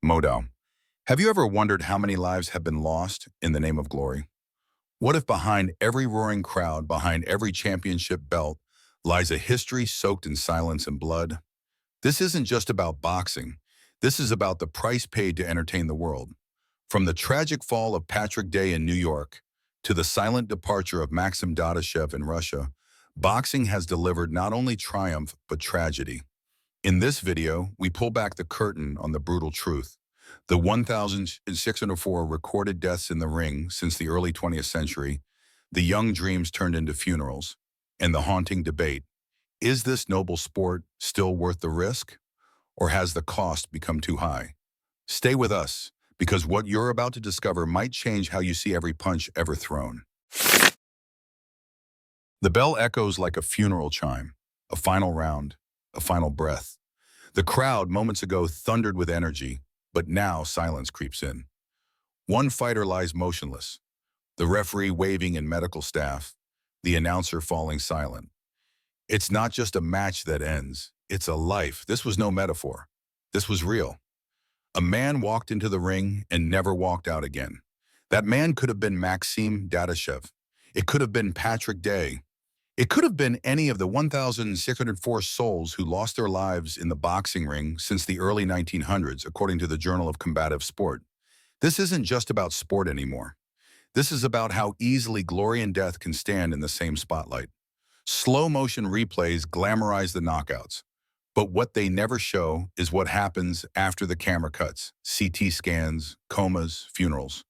Modow. Have you ever wondered how many lives have been lost in the name of glory? What if behind every roaring crowd, behind every championship belt, lies a history soaked in silence and blood? This isn't just about boxing. This is about the price paid to entertain the world. From the tragic fall of Patrick Day in New York to the silent departure of Maxim Dadashev in Russia, boxing has delivered not only triumph but tragedy. In this video, we pull back the curtain on the brutal truth. The 1,604 recorded deaths in the ring since the early 20th century, the young dreams turned into funerals, and the haunting debate: is this noble sport still worth the risk, or has the cost become too high? Stay with us, because what you're about to discover might change how you see every punch ever thrown. The bell echoes like a funeral chime, a final round, a final breath. The crowd moments ago thundered with energy, but now silence creeps in. One fighter lies motionless, the referee waving and medical staff, the announcer falling silent. It's not just a match that ends, it's a life. This was no metaphor. This was real. A man walked into the ring and never walked out again. That man could have been Maxim Dadashev. It could have been Patrick Day. It could have been any of the 1,604 souls who lost their lives in the boxing ring since the early 1900s, according to the Journal of Combative Sport. This isn't just about sport anymore. This is about how easily glory and death can stand in the same spotlight. Slow-motion replays glamorize the knockouts, but what they never show is what happens after the camera cuts: CT scans, comas, funerals.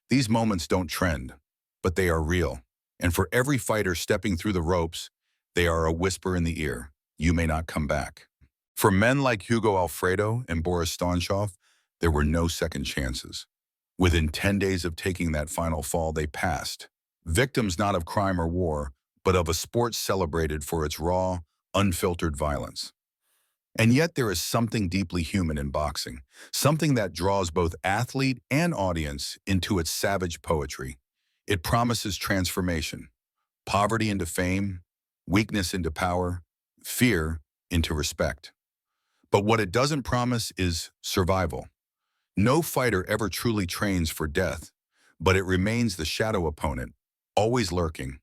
These moments don't trend, but they are real. And for every fighter stepping through the ropes, they are a whisper in the ear: you may not come back. For men like Hugo Alfredo and Boris Stanshov, there were no second chances. Within 10 days of taking that final fall, they passed. Victims not of crime or war, but of a sport celebrated for its raw, unfiltered violence. And yet there is something deeply human in boxing, something that draws both athlete and audience into its savage poetry. It promises transformation: poverty into fame, weakness into power, fear into respect. But what it doesn't promise is survival. No fighter ever truly trains for death, but it remains the shadow opponent, always lurking.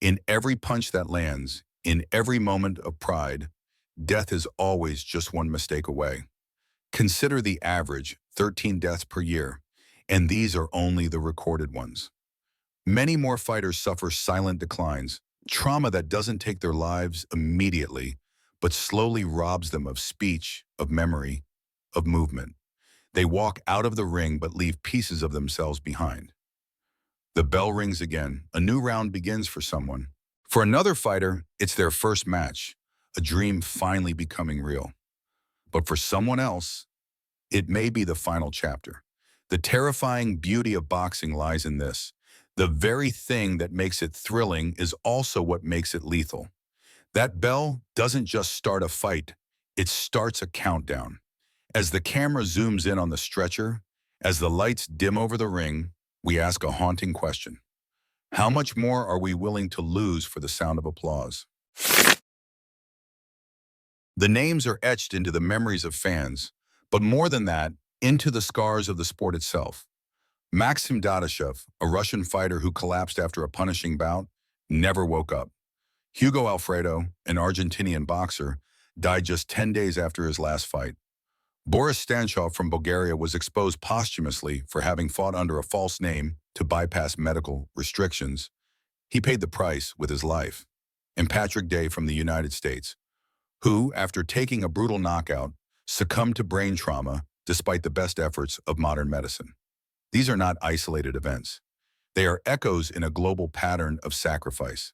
In every punch that lands, in every moment of pride, death is always just one mistake away. Consider the average: 13 deaths per year, and these are only the recorded ones. Many more fighters suffer silent declines, trauma that doesn't take their lives immediately, but slowly robs them of speech, of memory, of movement. They walk out of the ring but leave pieces of themselves behind. The bell rings again. A new round begins for someone. For another fighter, it's their first match, a dream finally becoming real. But for someone else, it may be the final chapter. The terrifying beauty of boxing lies in this: the very thing that makes it thrilling is also what makes it lethal. That bell doesn't just start a fight, it starts a countdown. As the camera zooms in on the stretcher, as the lights dim over the ring, we ask a haunting question: how much more are we willing to lose for the sound of applause? The names are etched into the memories of fans, but more than that, into the scars of the sport itself. Maxim Dadashev, a Russian fighter who collapsed after a punishing bout, never woke up. Hugo Alfredo, an Argentinian boxer, died just 10 days after his last fight. Boris Stanshov from Bulgaria was exposed posthumously for having fought under a false name to bypass medical restrictions. He paid the price with his life. And Patrick Day from the United States, who, after taking a brutal knockout, succumbed to brain trauma despite the best efforts of modern medicine. These are not isolated events. They are echoes in a global pattern of sacrifice.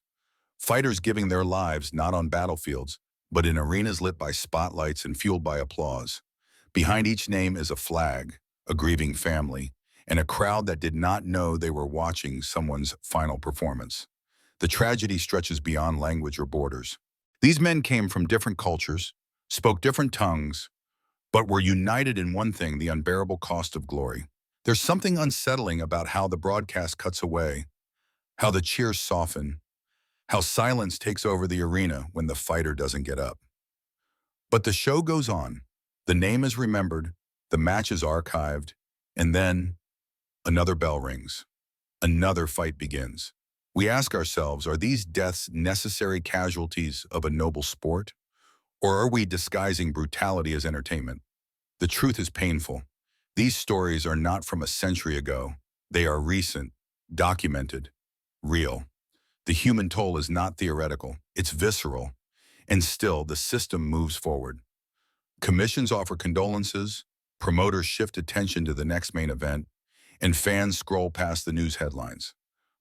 Fighters giving their lives not on battlefields, but in arenas lit by spotlights and fueled by applause. Behind each name is a flag, a grieving family, and a crowd that did not know they were watching someone's final performance. The tragedy stretches beyond language or borders. These men came from different cultures, spoke different tongues, but were united in one thing: the unbearable cost of glory. There's something unsettling about how the broadcast cuts away, how the cheers soften, how silence takes over the arena when the fighter doesn't get up. But the show goes on. The name is remembered, The match is archived, and then another bell rings. Another fight begins. We ask ourselves, are these deaths necessary casualties of a noble sport? Or are we disguising brutality as entertainment? The truth is painful. These stories are not from a century ago. They are recent, documented, real. The human toll is not theoretical, it's visceral. And still, the system moves forward. Commissions offer condolences, promoters shift attention to the next main event, and fans scroll past the news headlines.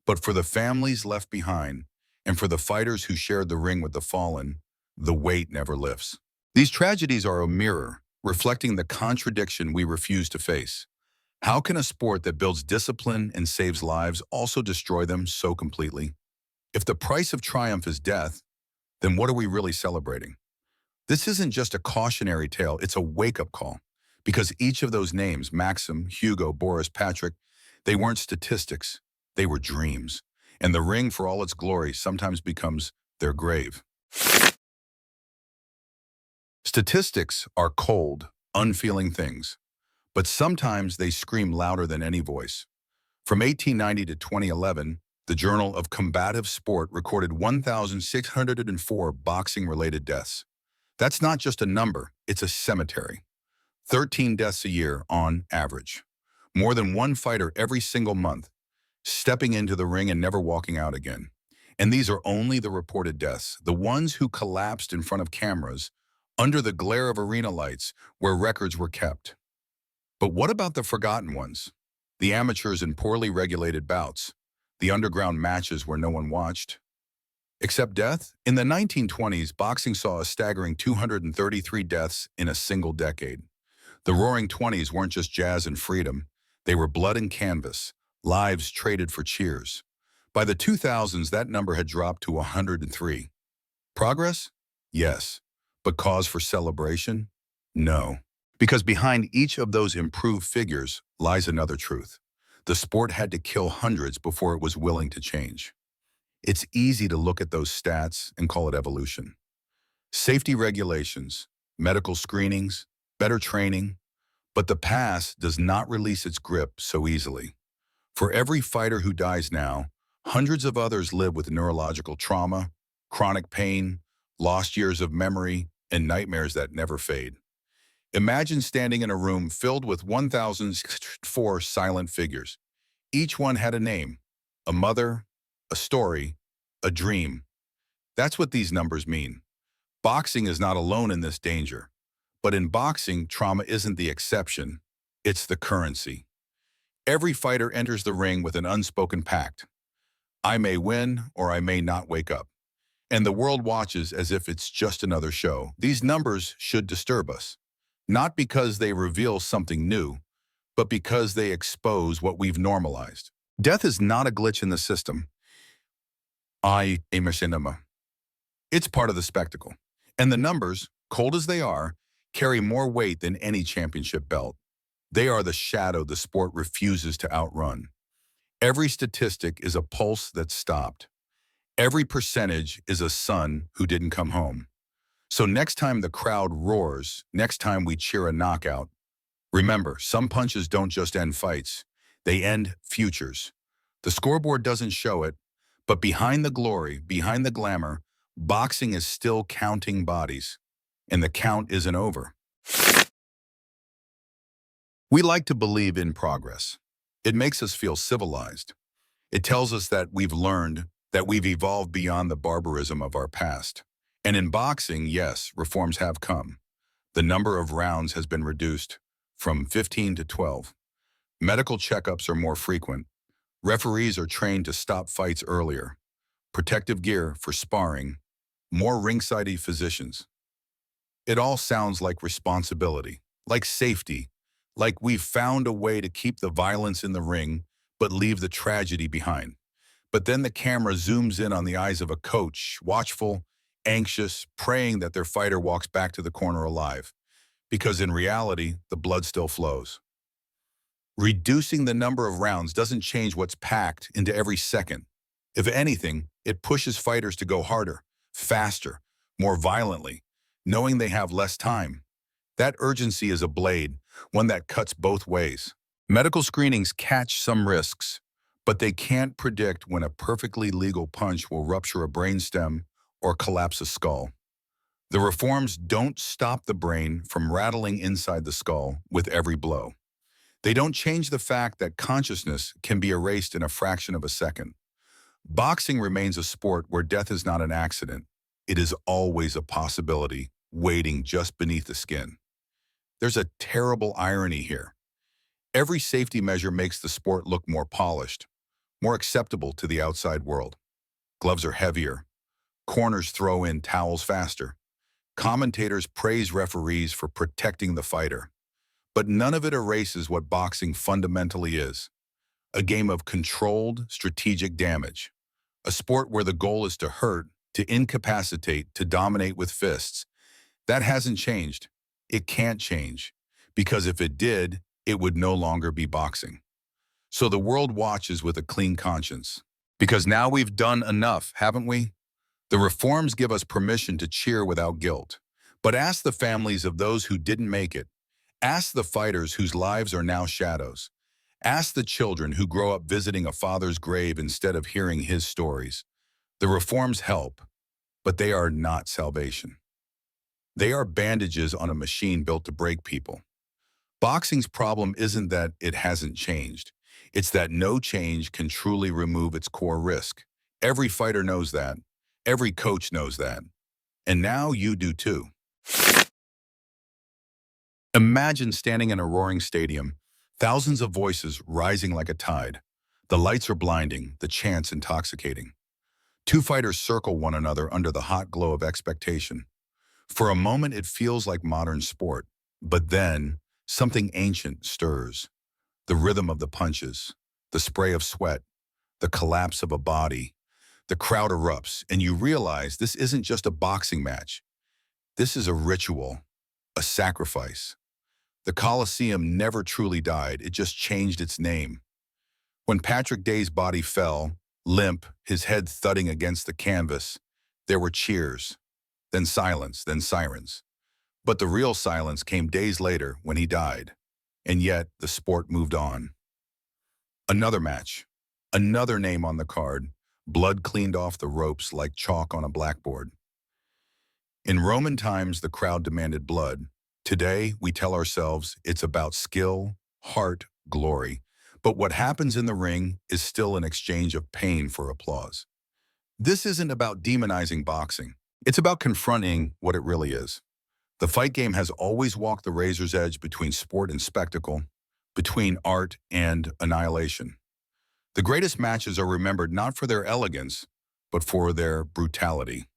But for the families left behind, and for the fighters who shared the ring with the fallen, the weight never lifts. These tragedies are a mirror, reflecting the contradiction we refuse to face. How can a sport that builds discipline and saves lives also destroy them so completely? If the price of triumph is death, then what are we really celebrating? This isn't just a cautionary tale, it's a wake-up call. Because each of those names, Maxim, Hugo, Boris, Patrick, they weren't statistics, they were dreams. And the ring, for all its glory, sometimes becomes their grave. Statistics are cold, unfeeling things, but sometimes they scream louder than any voice. From 1890 to 2011, the Journal of Combative Sport recorded 1,604 boxing-related deaths. That's not just a number, it's a cemetery. 13 deaths a year on average. More than one fighter every single month, stepping into the ring and never walking out again. And these are only the reported deaths, the ones who collapsed in front of cameras, under the glare of arena lights, where records were kept. But what about the forgotten ones? The amateurs in poorly regulated bouts, the underground matches where no one watched? Except death? In the 1920s, boxing saw a staggering 233 deaths in a single decade. The Roaring Twenties weren't just jazz and freedom. They were blood and canvas, lives traded for cheers. By the 2000s, that number had dropped to 103. Progress? Yes. But cause for celebration? No. Because behind each of those improved figures lies another truth. The sport had to kill hundreds before it was willing to change. It's easy to look at those stats and call it evolution. Safety regulations, medical screenings, better training, but the past does not release its grip so easily. For every fighter who dies now, hundreds of others live with neurological trauma, chronic pain, lost years of memory, and nightmares that never fade. Imagine standing in a room filled with 1,004 silent figures. Each one had a name, a mother, a story, a dream. That's what these numbers mean. Boxing is not alone in this danger. But in boxing, trauma isn't the exception, it's the currency. Every fighter enters the ring with an unspoken pact. I may win or I may not wake up. And the world watches as if it's just another show. These numbers should disturb us. Not because they reveal something new, but because they expose what we've normalized. Death is not a glitch in the system. It's part of the spectacle. And the numbers, cold as they are, carry more weight than any championship belt. They are the shadow the sport refuses to outrun. Every statistic is a pulse that stopped. Every percentage is a son who didn't come home. So next time the crowd roars, next time we cheer a knockout, remember, some punches don't just end fights, they end futures. The scoreboard doesn't show it, but behind the glory, behind the glamour, boxing is still counting bodies. And the count isn't over. We like to believe in progress. It makes us feel civilized. It tells us that we've learned, that we've evolved beyond the barbarism of our past. And in boxing, yes, reforms have come. The number of rounds has been reduced from 15 to 12. Medical checkups are more frequent. Referees are trained to stop fights earlier. Protective gear for sparring. More ringside physicians. It all sounds like responsibility, like safety, like we've found a way to keep the violence in the ring, but leave the tragedy behind. But then the camera zooms in on the eyes of a coach, watchful, anxious, praying that their fighter walks back to the corner alive. Because in reality, the blood still flows. Reducing the number of rounds doesn't change what's packed into every second. If anything, it pushes fighters to go harder, faster, more violently, knowing they have less time. That urgency is a blade, one that cuts both ways. Medical screenings catch some risks, but they can't predict when a perfectly legal punch will rupture a brainstem or collapse a skull. The reforms don't stop the brain from rattling inside the skull with every blow. They don't change the fact that consciousness can be erased in a fraction of a second. Boxing remains a sport where death is not an accident. It is always a possibility waiting just beneath the skin. There's a terrible irony here. Every safety measure makes the sport look more polished, more acceptable to the outside world. Gloves are heavier. Corners throw in towels faster. Commentators praise referees for protecting the fighter. But none of it erases what boxing fundamentally is: a game of controlled, strategic damage. A sport where the goal is to hurt, to incapacitate, to dominate with fists. That hasn't changed. It can't change. Because if it did, it would no longer be boxing. So the world watches with a clean conscience. Because now we've done enough, haven't we? The reforms give us permission to cheer without guilt. But ask the families of those who didn't make it. Ask the fighters whose lives are now shadows. Ask the children who grow up visiting a father's grave instead of hearing his stories. The reforms help, but they are not salvation. They are bandages on a machine built to break people. Boxing's problem isn't that it hasn't changed. It's that no change can truly remove its core risk. Every fighter knows that. Every coach knows that. And now you do too. Imagine standing in a roaring stadium, thousands of voices rising like a tide. The lights are blinding, the chants intoxicating. Two fighters circle one another under the hot glow of expectation. For a moment, it feels like modern sport. But then, something ancient stirs. The rhythm of the punches, the spray of sweat, the collapse of a body. The crowd erupts, and you realize this isn't just a boxing match. This is a ritual, a sacrifice. The Colosseum never truly died, it just changed its name. When Patrick Day's body fell, limp, his head thudding against the canvas, there were cheers, then silence, then sirens. But the real silence came days later when he died. And yet, the sport moved on. Another match, another name on the card, blood cleaned off the ropes like chalk on a blackboard. In Roman times, the crowd demanded blood. Today, we tell ourselves it's about skill, heart, glory. But what happens in the ring is still an exchange of pain for applause. This isn't about demonizing boxing. It's about confronting what it really is. The fight game has always walked the razor's edge between sport and spectacle, between art and annihilation. The greatest matches are remembered not for their elegance, but for their brutality.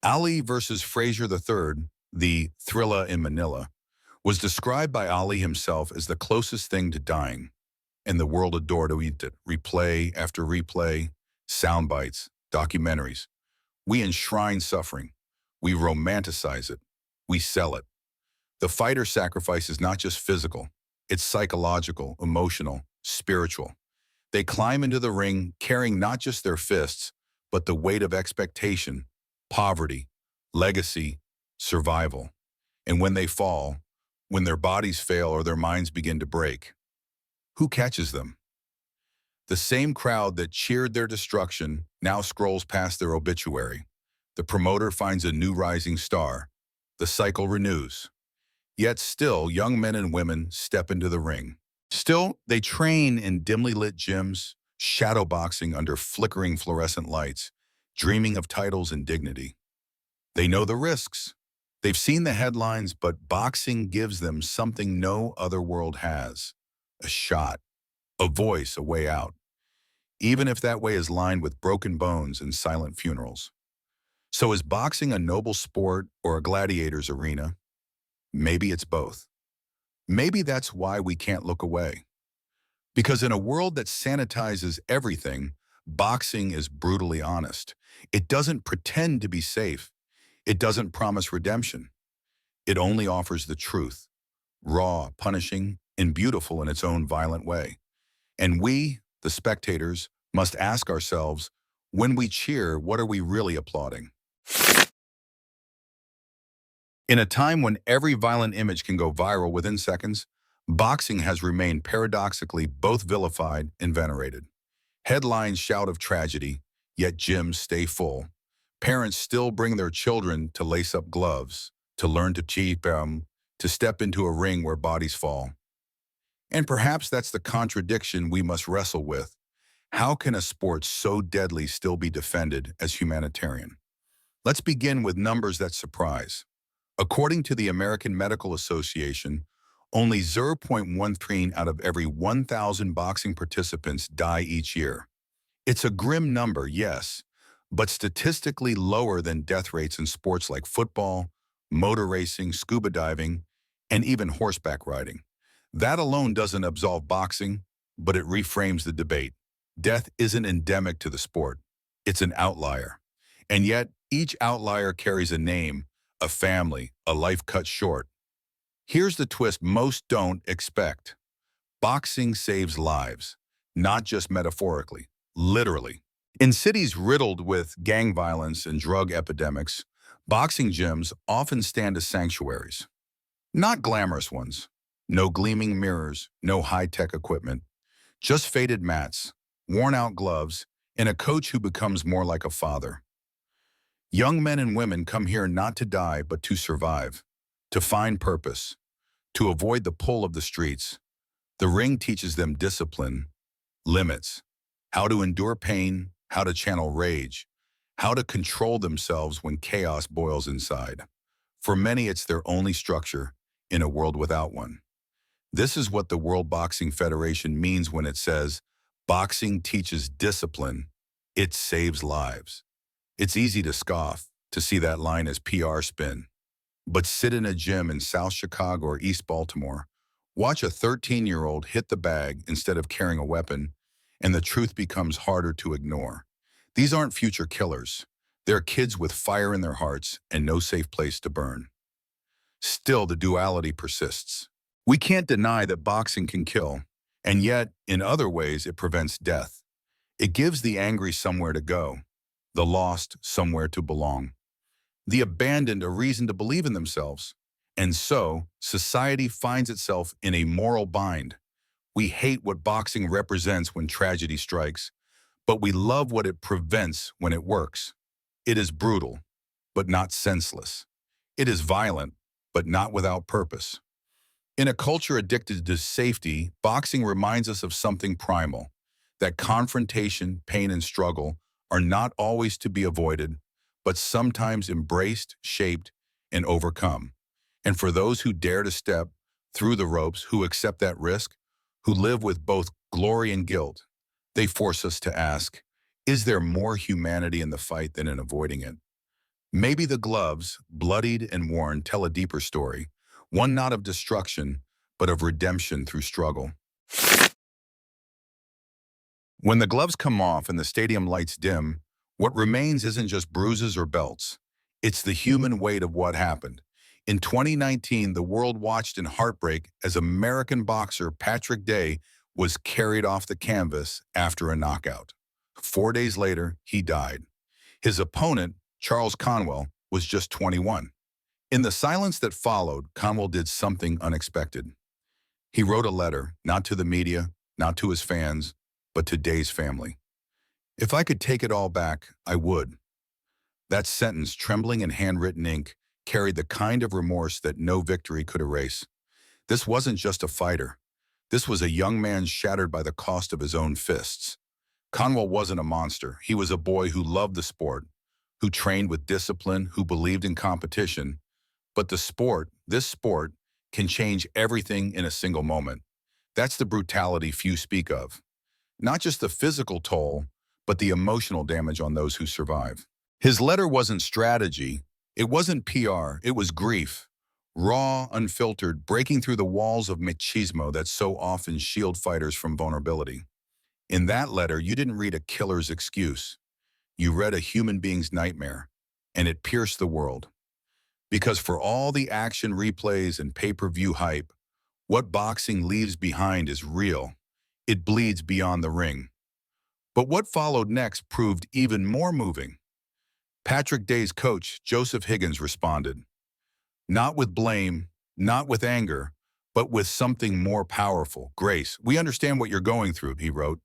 Ali versus Frazier III, the Thrilla in Manila, was described by Ali himself as the closest thing to dying, and the world adored it. Replay after replay, sound bites, documentaries. We enshrine suffering. We romanticize it. We sell it. The fighter sacrifice is not just physical. It's psychological, emotional, spiritual. They climb into the ring carrying not just their fists, but the weight of expectation, poverty, legacy, survival. And when they fall, when their bodies fail or their minds begin to break, who catches them? The same crowd that cheered their destruction now scrolls past their obituary. The promoter finds a new rising star. The cycle renews. Yet still, young men and women step into the ring. Still, they train in dimly lit gyms, shadowboxing under flickering fluorescent lights, dreaming of titles and dignity. They know the risks. They've seen the headlines, but boxing gives them something no other world has: a shot, a voice, a way out, even if that way is lined with broken bones and silent funerals. So is boxing a noble sport or a gladiator's arena? Maybe it's both. Maybe that's why we can't look away. Because in a world that sanitizes everything, boxing is brutally honest. It doesn't pretend to be safe. It doesn't promise redemption. It only offers the truth, raw, punishing, and beautiful in its own violent way. And we, the spectators, must ask ourselves, when we cheer, what are we really applauding? In a time when every violent image can go viral within seconds, boxing has remained paradoxically both vilified and venerated. Headlines shout of tragedy, yet gyms stay full. Parents still bring their children to lace up gloves, to learn to cheat them, to step into a ring where bodies fall. And perhaps that's the contradiction we must wrestle with. How can a sport so deadly still be defended as humanitarian? Let's begin with numbers that surprise. According to the American Medical Association, only 0.13 out of every 1,000 boxing participants die each year. It's a grim number, yes, but statistically lower than death rates in sports like football, motor racing, scuba diving, and even horseback riding. That alone doesn't absolve boxing, but it reframes the debate. Death isn't endemic to the sport. It's an outlier. And yet, each outlier carries a name, a family, a life cut short. Here's the twist most don't expect. Boxing saves lives, not just metaphorically, literally. In cities riddled with gang violence and drug epidemics, boxing gyms often stand as sanctuaries. Not glamorous ones. No gleaming mirrors, no high-tech equipment. Just faded mats, worn-out gloves, and a coach who becomes more like a father. Young men and women come here not to die, but to survive, to find purpose, to avoid the pull of the streets. The ring teaches them discipline, limits, how to endure pain, how to channel rage, how to control themselves when chaos boils inside. For many, it's their only structure in a world without one. This is what the World Boxing Federation means when it says, boxing teaches discipline, it saves lives. It's easy to scoff, to see that line as PR spin. But sit in a gym in South Chicago or East Baltimore, watch a 13-year-old hit the bag instead of carrying a weapon, and the truth becomes harder to ignore. These aren't future killers. They're kids with fire in their hearts and no safe place to burn. Still, the duality persists. We can't deny that boxing can kill, and yet, in other ways, it prevents death. It gives the angry somewhere to go, the lost somewhere to belong, the abandoned a reason to believe in themselves. And so, society finds itself in a moral bind. We hate what boxing represents when tragedy strikes, but we love what it prevents when it works. It is brutal, but not senseless. It is violent, but not without purpose. In a culture addicted to safety, boxing reminds us of something primal, that confrontation, pain, and struggle are not always to be avoided, but sometimes embraced, shaped, and overcome. And for those who dare to step through the ropes, who accept that risk, who live with both glory and guilt, they force us to ask, is there more humanity in the fight than in avoiding it? Maybe the gloves, bloodied and worn, tell a deeper story, one not of destruction, but of redemption through struggle. When the gloves come off and the stadium lights dim, what remains isn't just bruises or belts. It's the human weight of what happened. In 2019, the world watched in heartbreak as American boxer Patrick Day was carried off the canvas after a knockout. 4 days later, he died. His opponent, Charles Conwell, was just 21. In the silence that followed, Conwell did something unexpected. He wrote a letter, not to the media, not to his fans, but to Day's family. If I could take it all back, I would. That sentence, trembling in handwritten ink, carried the kind of remorse that no victory could erase. This wasn't just a fighter. This was a young man shattered by the cost of his own fists. Conwell wasn't a monster. He was a boy who loved the sport, who trained with discipline, who believed in competition. But the sport, this sport, can change everything in a single moment. That's the brutality few speak of. Not just the physical toll, but the emotional damage on those who survive. His letter wasn't strategy. It wasn't PR. It was grief. Raw, unfiltered, breaking through the walls of machismo that so often shield fighters from vulnerability. In that letter, you didn't read a killer's excuse. You read a human being's nightmare, and it pierced the world. Because for all the action replays and pay-per-view hype, what boxing leaves behind is real. It bleeds beyond the ring. But what followed next proved even more moving. Patrick Day's coach, Joseph Higgins, responded, Not with blame, not with anger, but with something more powerful, grace. We understand what you're going through, he wrote.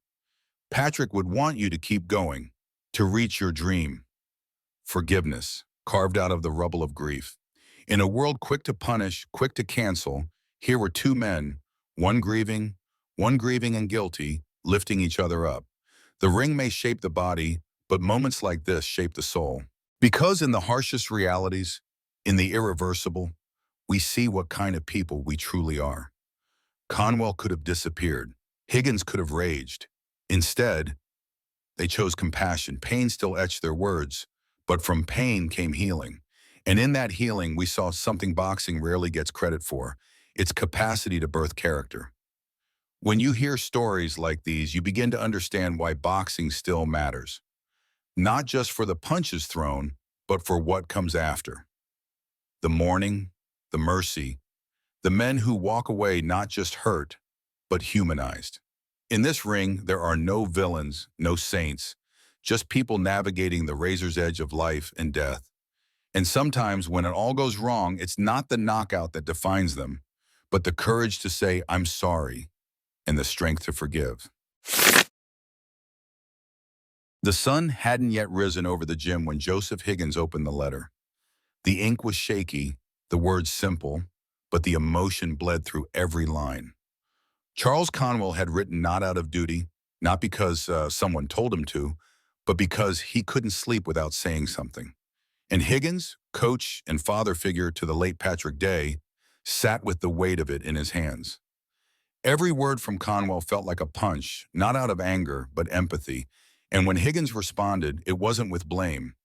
Patrick would want you to keep going, to reach your dream. Forgiveness, carved out of the rubble of grief. In a world quick to punish, quick to cancel, here were two men, one grieving, one grieving and guilty, lifting each other up. The ring may shape the body, but moments like this shape the soul. Because in the harshest realities, in the irreversible, we see what kind of people we truly are. Conwell could have disappeared. Higgins could have raged. Instead, they chose compassion. Pain still etched their words, but from pain came healing. And in that healing, we saw something boxing rarely gets credit for, its capacity to birth character. When you hear stories like these, you begin to understand why boxing still matters. Not just for the punches thrown, but for what comes after. The mourning, the mercy, the men who walk away not just hurt, but humanized. In this ring, there are no villains, no saints, just people navigating the razor's edge of life and death. And sometimes when it all goes wrong, it's not the knockout that defines them, but the courage to say, I'm sorry, and the strength to forgive. The sun hadn't yet risen over the gym when Joseph Higgins opened the letter. The ink was shaky, the words simple, but the emotion bled through every line. Charles Conwell had written not out of duty, not because someone told him to, but because he couldn't sleep without saying something. And Higgins, coach and father figure to the late Patrick Day, sat with the weight of it in his hands. Every word from Conwell felt like a punch, not out of anger, but empathy. And when Higgins responded, it wasn't with blame.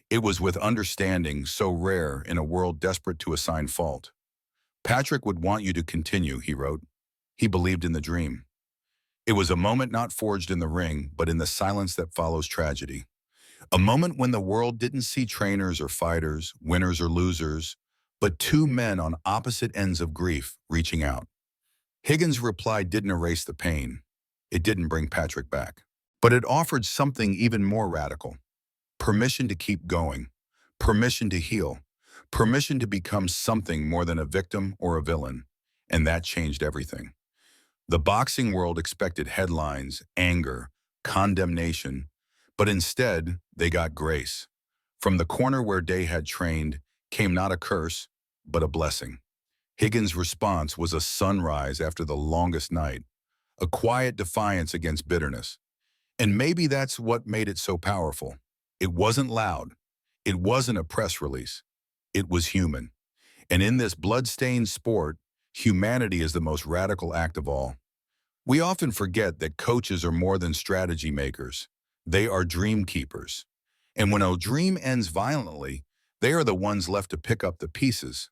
It was with understanding so rare in a world desperate to assign fault. Patrick would want you to continue, he wrote. He believed in the dream. It was a moment not forged in the ring, but in the silence that follows tragedy. A moment when the world didn't see trainers or fighters, winners or losers, but two men on opposite ends of grief reaching out. Higgins' reply didn't erase the pain. It didn't bring Patrick back. But it offered something even more radical. Permission to keep going. Permission to heal. Permission to become something more than a victim or a villain. And that changed everything. The boxing world expected headlines, anger, condemnation, but instead they got grace. From the corner where Day had trained came not a curse, but a blessing. Higgins' response was a sunrise after the longest night, a quiet defiance against bitterness. And maybe that's what made it so powerful. It wasn't loud. It wasn't a press release. It was human. And in this blood-stained sport, humanity is the most radical act of all. We often forget that coaches are more than strategy makers. They are dream keepers. And when a dream ends violently, they are the ones left to pick up the pieces.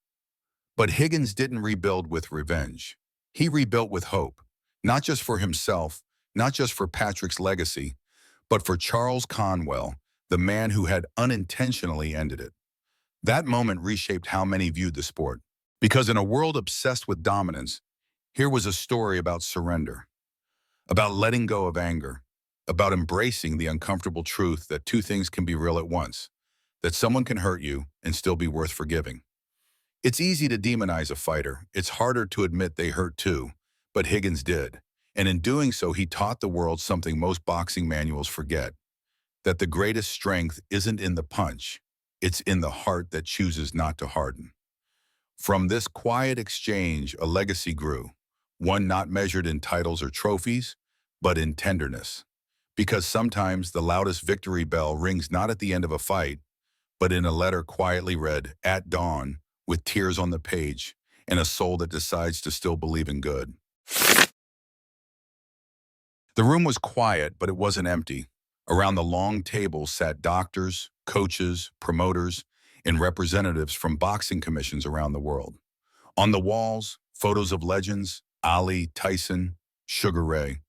But Higgins didn't rebuild with revenge. He rebuilt with hope, not just for himself, not just for Patrick's legacy, but for Charles Conwell, the man who had unintentionally ended it. That moment reshaped how many viewed the sport. Because in a world obsessed with dominance, here was a story about surrender, about letting go of anger, about embracing the uncomfortable truth that two things can be real at once, that someone can hurt you and still be worth forgiving. It's easy to demonize a fighter. It's harder to admit they hurt too, but Higgins did. And in doing so, he taught the world something most boxing manuals forget, that the greatest strength isn't in the punch, it's in the heart that chooses not to harden. From this quiet exchange, a legacy grew, one not measured in titles or trophies, but in tenderness. Because sometimes the loudest victory bell rings not at the end of a fight, but in a letter quietly read at dawn, with tears on the page, and a soul that decides to still believe in good. The room was quiet, but it wasn't empty. Around the long table sat doctors, coaches, promoters, and representatives from boxing commissions around the world. On the walls, photos of legends, Ali, Tyson, Sugar Ray.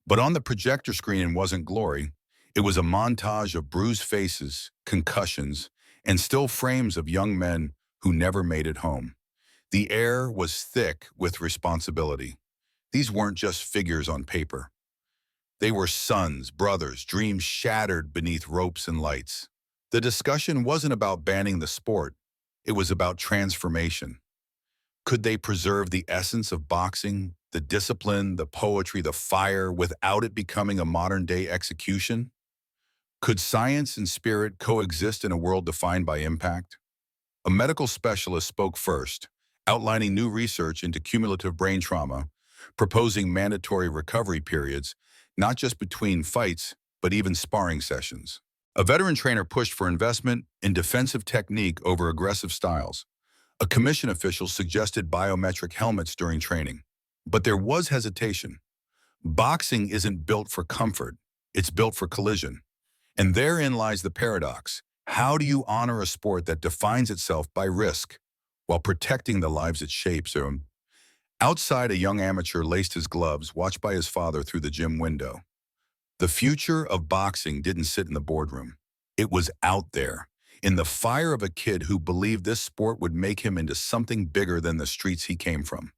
But on the projector screen wasn't glory. It was a montage of bruised faces, concussions, and still frames of young men who never made it home. The air was thick with responsibility. These weren't just figures on paper. They were sons, brothers, dreams shattered beneath ropes and lights. The discussion wasn't about banning the sport. It was about transformation. Could they preserve the essence of boxing, the discipline, the poetry, the fire, without it becoming a modern-day execution? Could science and spirit coexist in a world defined by impact? A medical specialist spoke first, outlining new research into cumulative brain trauma, proposing mandatory recovery periods, not just between fights, but even sparring sessions. A veteran trainer pushed for investment in defensive technique over aggressive styles. A commission official suggested biometric helmets during training. But there was hesitation. Boxing isn't built for comfort, it's built for collision. And therein lies the paradox. How do you honor a sport that defines itself by risk while protecting the lives it shapes? Outside, a young amateur laced his gloves, watched by his father through the gym window. The future of boxing didn't sit in the boardroom. It was out there, in the fire of a kid who believed this sport would make him into something bigger than the streets he came from.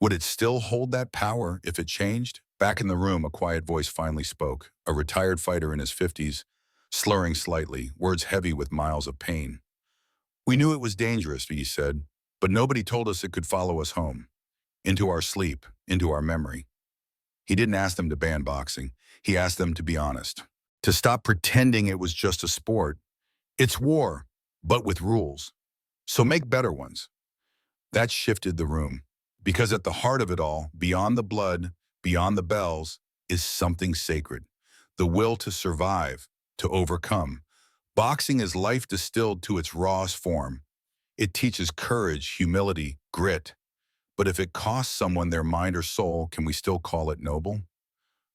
Would it still hold that power if it changed? Back in the room, a quiet voice finally spoke, a retired fighter in his 50s, slurring slightly, words heavy with miles of pain. "We knew it was dangerous," he said, "but nobody told us it could follow us home, into our sleep, into our memory." He didn't ask them to ban boxing. He asked them to be honest, to stop pretending it was just a sport. It's war, but with rules. So make better ones. That shifted the room, because at the heart of it all, beyond the blood, beyond the bells, is something sacred. The will to survive, to overcome. Boxing is life distilled to its rawest form. It teaches courage, humility, grit. But if it costs someone their mind or soul, can we still call it noble?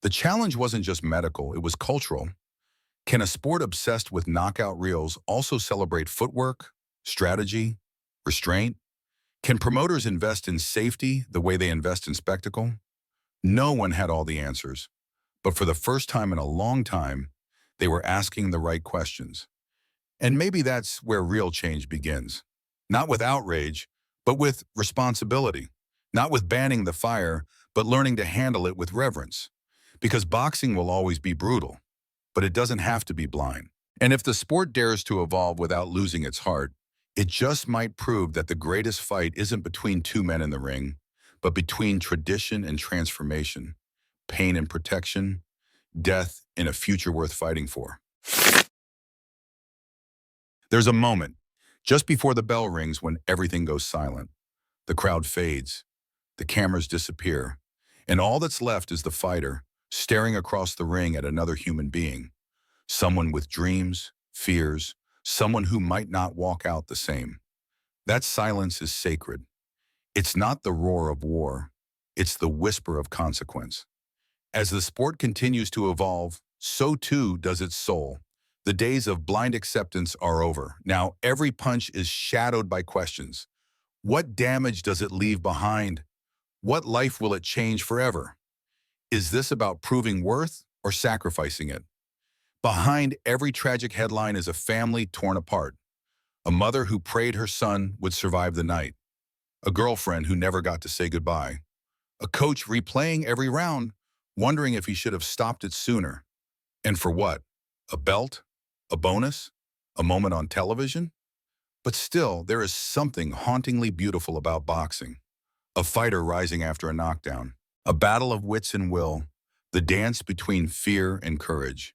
The challenge wasn't just medical, it was cultural. Can a sport obsessed with knockout reels also celebrate footwork, strategy, restraint? Can promoters invest in safety the way they invest in spectacle? No one had all the answers. But for the first time in a long time, they were asking the right questions. And maybe that's where real change begins. Not with outrage, but with responsibility. Not with banning the fire, but learning to handle it with reverence. Because boxing will always be brutal, but it doesn't have to be blind. And if the sport dares to evolve without losing its heart, it just might prove that the greatest fight isn't between two men in the ring, but between tradition and transformation, pain and protection, death in a future worth fighting for. There's a moment, just before the bell rings, when everything goes silent. The crowd fades, the cameras disappear, and all that's left is the fighter, staring across the ring at another human being. Someone with dreams, fears, someone who might not walk out the same. That silence is sacred. It's not the roar of war, it's the whisper of consequence. As the sport continues to evolve, so too does its soul. The days of blind acceptance are over. Now every punch is shadowed by questions. What damage does it leave behind? What life will it change forever? Is this about proving worth or sacrificing it? Behind every tragic headline is a family torn apart. A mother who prayed her son would survive the night. A girlfriend who never got to say goodbye. A coach replaying every round, wondering if he should have stopped it sooner. And for what? A belt? A bonus? A moment on television? But still, there is something hauntingly beautiful about boxing. A fighter rising after a knockdown. A battle of wits and will. The dance between fear and courage.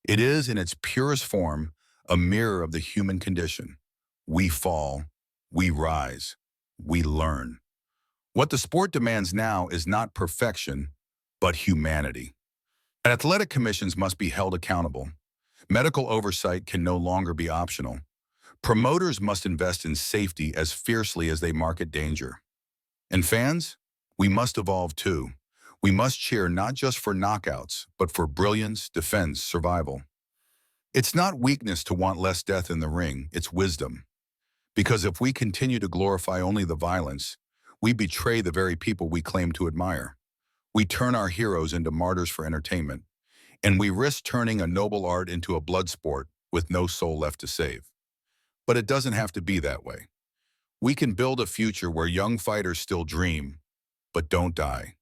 It is, in its purest form, a mirror of the human condition. We fall, we rise, we learn. What the sport demands now is not perfection, but humanity. Athletic commissions must be held accountable. Medical oversight can no longer be optional. Promoters must invest in safety as fiercely as they market danger. And fans, we must evolve too. We must cheer not just for knockouts, but for brilliance, defense, survival. It's not weakness to want less death in the ring, it's wisdom. Because if we continue to glorify only the violence, we betray the very people we claim to admire. We turn our heroes into martyrs for entertainment, and we risk turning a noble art into a blood sport with no soul left to save. But it doesn't have to be that way. We can build a future where young fighters still dream, but don't die.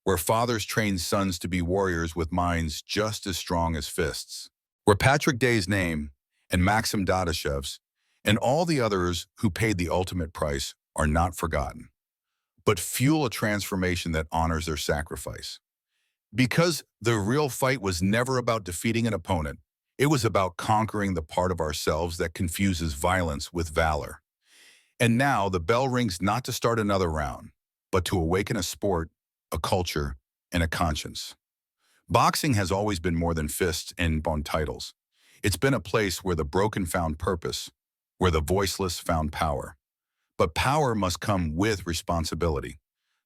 Where fathers train sons to be warriors with minds just as strong as fists. Where Patrick Day's name and Maxim Dadashev's And all the others who paid the ultimate price are not forgotten, but fuel a transformation that honors their sacrifice. Because the real fight was never about defeating an opponent, it was about conquering the part of ourselves that confuses violence with valor. And now the bell rings not to start another round, but to awaken a sport, a culture, and a conscience. Boxing has always been more than fists and bone titles. It's been a place where the broken found purpose, where the voiceless found power. But power must come with responsibility.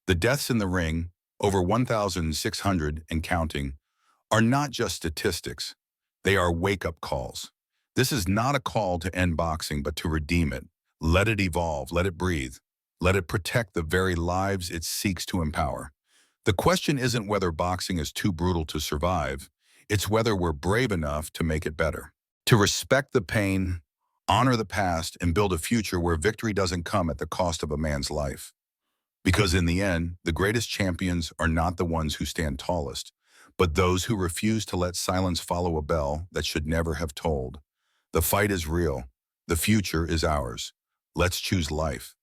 The deaths in the ring, over 1,600 and counting, are not just statistics. They are wake-up calls. This is not a call to end boxing, but to redeem it. Let it evolve, let it breathe. Let it protect the very lives it seeks to empower. The question isn't whether boxing is too brutal to survive. It's whether we're brave enough to make it better. To respect the pain, honor the past, and build a future where victory doesn't come at the cost of a man's life. Because in the end, the greatest champions are not the ones who stand tallest, but those who refuse to let silence follow a bell that should never have tolled. The fight is real. The future is ours. Let's choose life.